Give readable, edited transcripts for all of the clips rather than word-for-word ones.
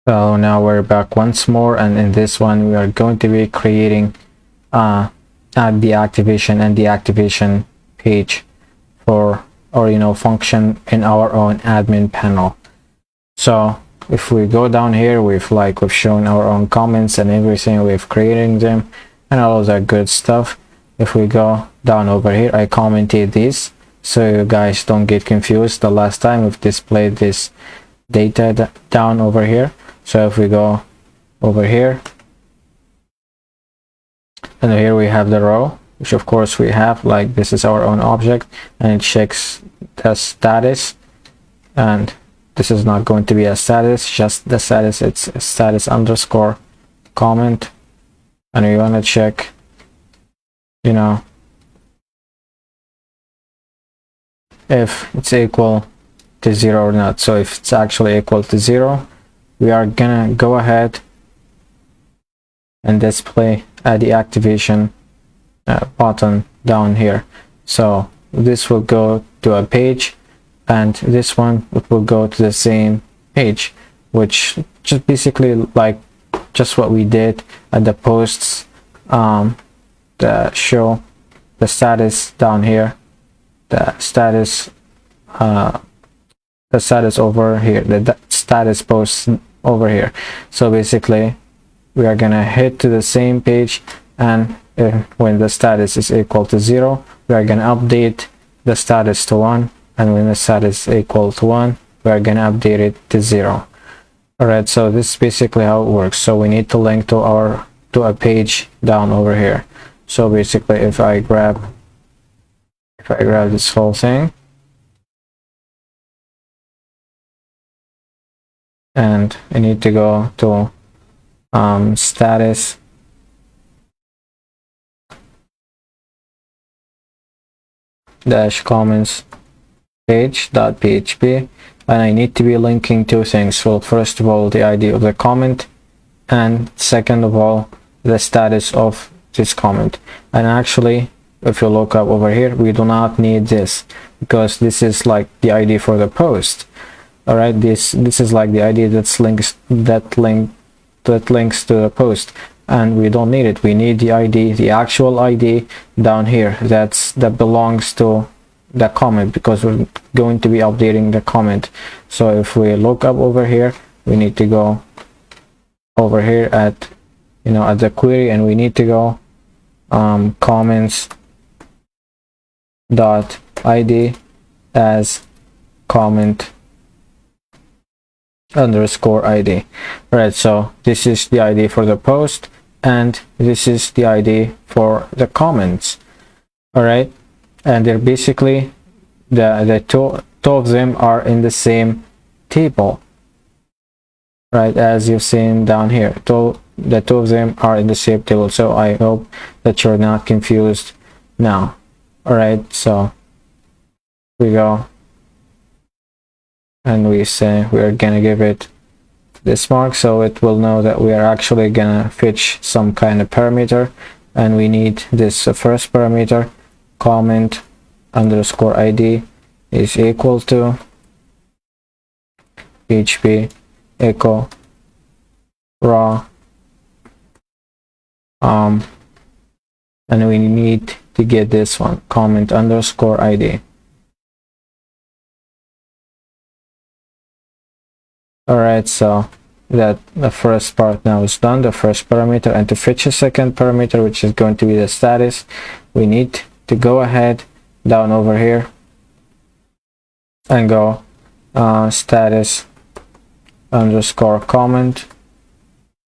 So now we're back once more, and in this one we are going to be creating the activation and deactivation page for, or function in our own admin panel. So if we go down here, we've shown our own comments and everything, we've created them and all of that good stuff. If we go down over here, I commented this so you guys don't get confused. The last time we've displayed this data down over here. So if we go over here, and here we have the row, which of course we have, this is our own object, and it checks the status, and this is not going to be a status, just the status, it's status underscore comment, and we want to check if it's equal to 0 or not. So if it's actually equal to 0, we are gonna go ahead and display a deactivation button down here. So this will go to a page, and this one will go to the same page, which just basically just what we did at the posts, the show the status down here, the status over here, the status post over here. So basically we are gonna hit to the same page, and when the status is equal to 0, we are gonna update the status to 1, and when the status is equal to 1, we are gonna update it to 0. Alright, so this is basically how it works. So we need to link to a page down over here. So basically if I grab this whole thing, and I need to go to status dash comments page.php, and I need to be linking two things. Well, first of all, the ID of the comment, and second of all, the status of this comment. And actually, if you look up over here, we do not need this, because this is like the ID for the post. All right, this is like the ID that links to the post, and we don't need it. We need the ID, the actual ID down here, that belongs to the comment, because we're going to be updating the comment. So if we look up over here, we need to go over here at the query, and we need to go comments dot ID as comment underscore ID. Right, so this is the ID for the post, and this is the ID for the comments. All right, and they're basically the two of them are in the same table, right, as you've seen down here. The two of them are in the same table. So I hope that you're not confused now. All right, so we go and we say we are gonna give it this mark, so it will know that we are actually gonna fetch some kind of parameter, and we need this first parameter, comment underscore ID is equal to PHP echo raw, and we need to get this one, comment underscore ID. Alright, so that the first part now is done, the first parameter, and to fetch a second parameter, which is going to be the status, we need to go ahead down over here and go status underscore comment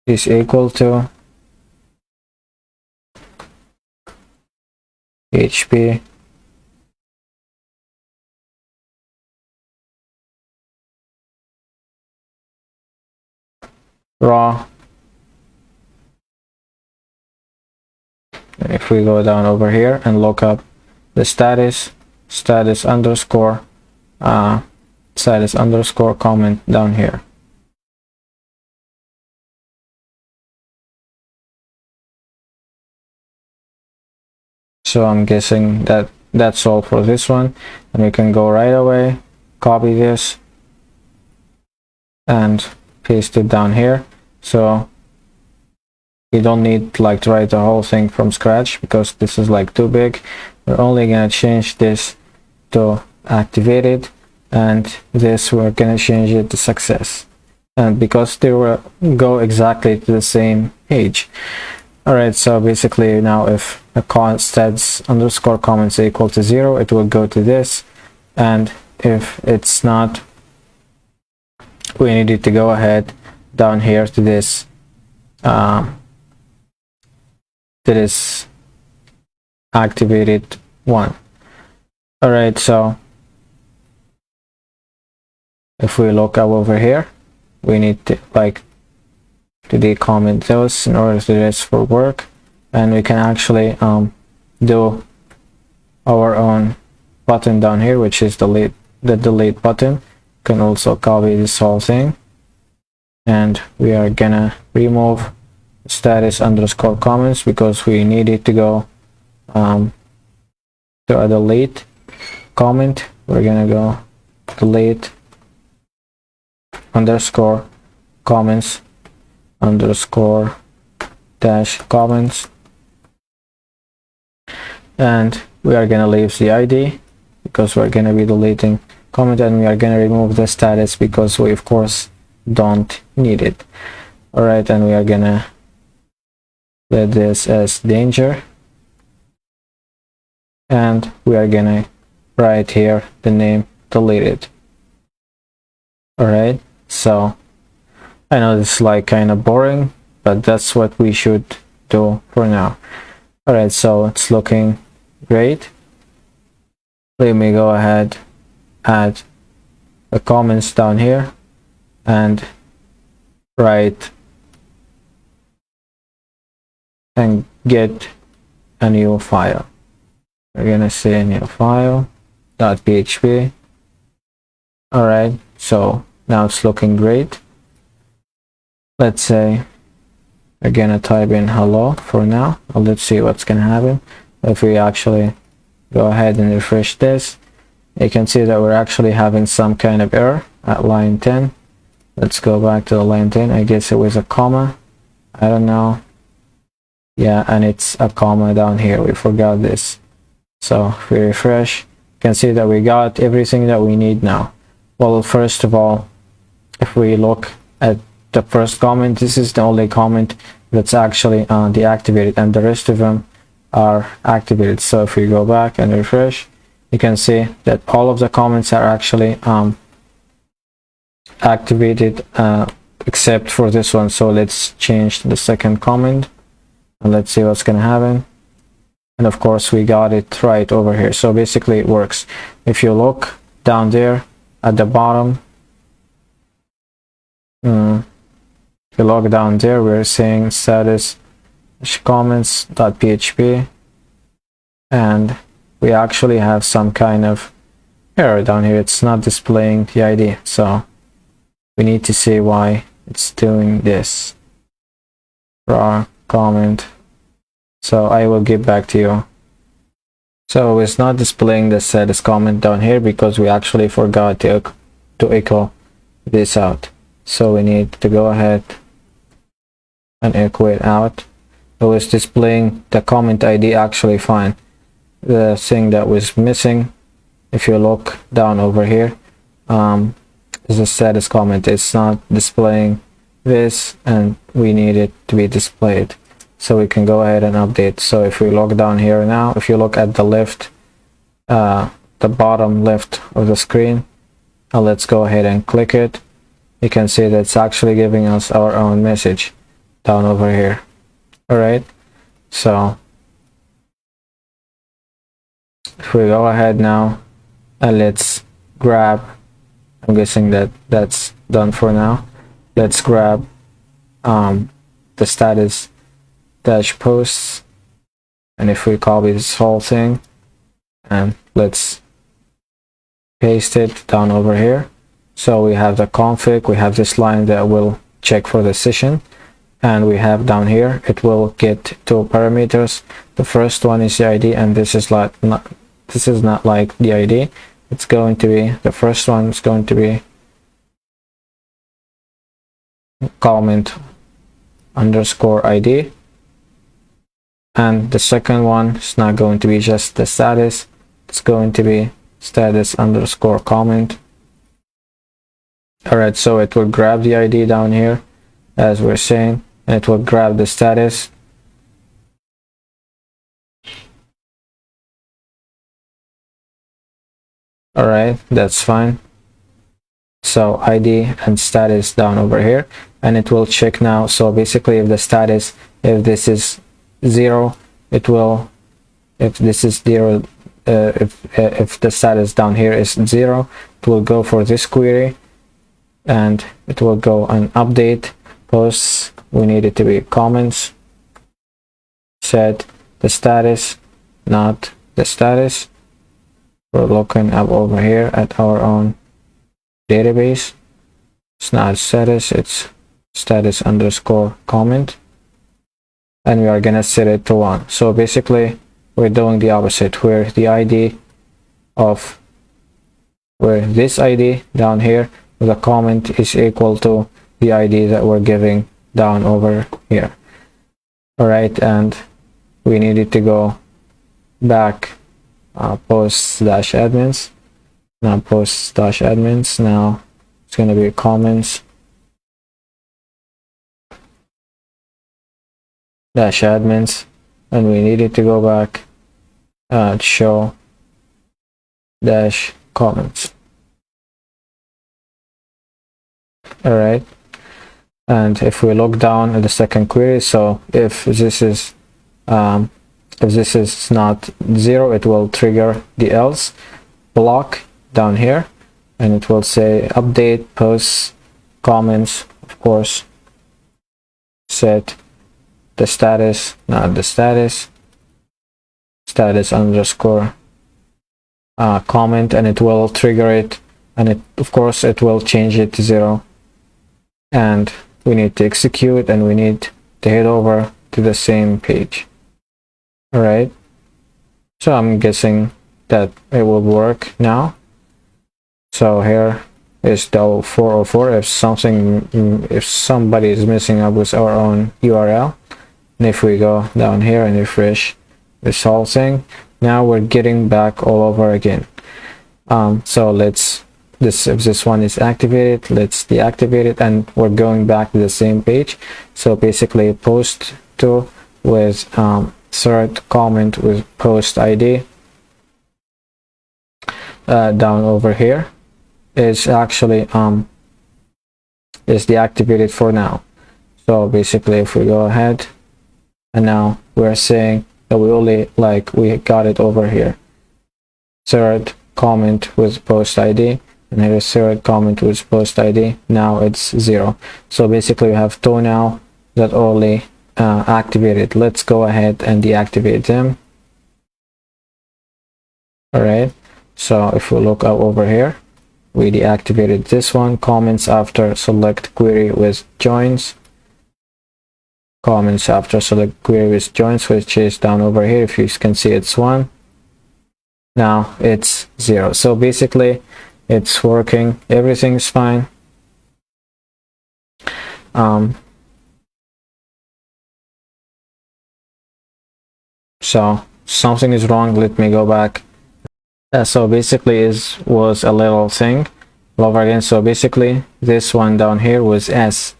is equal to PHP raw. And if we go down over here and look up the status underscore comment down here. So I'm guessing that that's all for this one, and we can go right away, copy this and paste it down here. So we don't need like to write the whole thing from scratch because this is like too big. We're only gonna change this to activated, and this we're gonna change it to success, and because they will go exactly to the same page. All right, so basically now if a stats underscore comments equal to 0, it will go to this, and if it's not, we needed to go ahead down here to this activated one. All right, so if we look up over here, we need to like to decomment those in order to do this for work, and we can actually do our own button down here, which is the delete button. You can also copy this whole thing, and we are gonna remove status underscore comments because we need it to go to a delete comment. We're gonna go delete underscore comments underscore dash comments, and we are gonna leave the ID because we're gonna be deleting comment, and we are gonna remove the status because we of course don't need it. All right, and we are gonna let this as danger, and we are gonna write here the name deleted. All right, so I know this is like kind of boring, but that's what we should do for now. All right, so it's looking great. Let me go ahead, add the comments down here, and write and get a new file. We're gonna say new file .php. All right, so now it's looking great. Let's say we're gonna type in hello for now. Let's see what's gonna happen if we actually go ahead and refresh this. You can see that we're actually having some kind of error at line 10. Let's go back to the line 10. I guess it was a comma, I don't know. Yeah, and it's a comma down here. We forgot this. So if we refresh, you can see that we got everything that we need now. Well, first of all, if we look at the first comment, this is the only comment that's actually deactivated, and the rest of them are activated. So if we go back and refresh, you can see that all of the comments are actually activated except for this one. So let's change the second comment and let's see what's gonna happen. And of course we got it right over here. So basically it works. If you look down there at the bottom, if you look down there, we're saying status comments.php, and we actually have some kind of error down here. It's not displaying the ID, so we need to see why it's doing this. Raw comment. So I will get back to you. So it's not displaying the status comment down here because we actually forgot to echo this out. So we need to go ahead and echo it out. It was displaying the comment ID actually fine. The thing that was missing, if you look down over here, is the status comment. It's not displaying this, and we need it to be displayed. So we can go ahead and update. So if we look down here now, if you look at the left, the bottom left of the screen, let's go ahead and click it. You can see that it's actually giving us our own message down over here. All right, so if we go ahead now and let's grab, I'm guessing that that's done for now. Let's grab the status dash posts, and if we copy this whole thing and let's paste it down over here. So we have the config, we have this line that will check for the session, and we have down here it will get two parameters. The first one is the ID, and this is not like the ID. It's going to be, the first one is going to be comment underscore ID, and the second one is not going to be just the status, it's going to be status underscore comment. Alright, so it will grab the ID down here as we're saying, and it will grab the status. Alright, that's fine. So ID and status down over here, and it will check now. So basically, if the status, if this is 0, it will, if this is 0, if the status down here is 0, it will go for this query, and it will go and update posts. We need it to be comments, set the status, not the status. We're looking up over here at our own database. It's not status, it's status underscore comment, and we are gonna set it to 1. So basically we're doing the opposite, where the ID of, where this ID down here the comment is equal to the ID that we're giving down over here. Alright, and we needed to go back post/admins. Now post/admins, now it's going to be comments -admins, and we needed to go back show -comments. Alright, and if we look down at the second query, so if this is not 0, it will trigger the else block down here, and it will say update posts comments, of course, set the status, not the status, status underscore comment, and it will trigger it, and it, of course, it will change it to 0, and we need to execute, and we need to head over to the same page. Alright, so I'm guessing that it will work now. So here is the 404. If somebody is messing up with our own URL, and if we go down here and refresh this whole thing, now we're getting back all over again. So let's, if this one is activated, let's deactivate it, and we're going back to the same page. So basically post to with third comment with post ID down over here is actually is deactivated for now. So basically if we go ahead, and now we're saying that we only, like, we got it over here, third comment with post ID, and here is third comment with post ID. Now it's 0. So basically we have two now that only activated. Let's go ahead and deactivate them. Alright, so if we look up over here, we deactivated this one, comments after select query with joins, comments after select query with joins, which is down over here. If you can see, it's 1. Now it's 0. So basically it's working, everything's fine. So something is wrong. Let me go back. So basically was a little thing over again. So basically this one down here was S.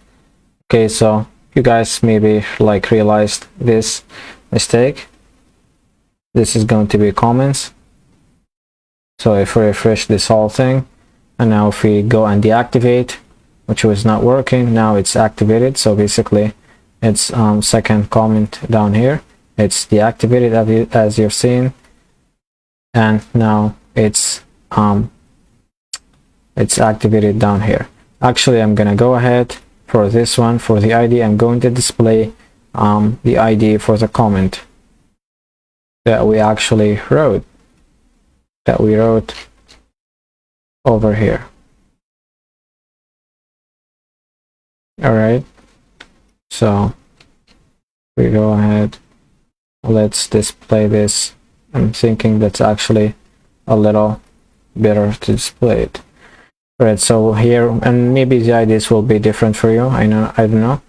Okay, so you guys maybe like realized this mistake. This is going to be comments. So if we refresh this whole thing, and now if we go and deactivate, which was not working, now it's activated. So basically it's second comment down here, it's deactivated as you've seen, and now it's activated down here. Actually, I'm gonna go ahead for this one, for the ID, I'm going to display the ID for the comment that we actually wrote, over here. Alright, so we go ahead, let's display this. I'm thinking that's actually a little better to display it. Right, so here, and maybe the ideas will be different for you, I don't know.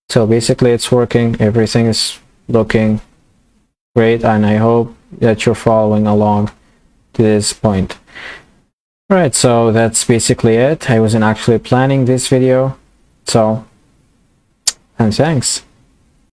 So basically it's working, everything is looking great, and I hope that you're following along to this point. Right, so that's basically it. I wasn't actually planning this video, so, and thanks.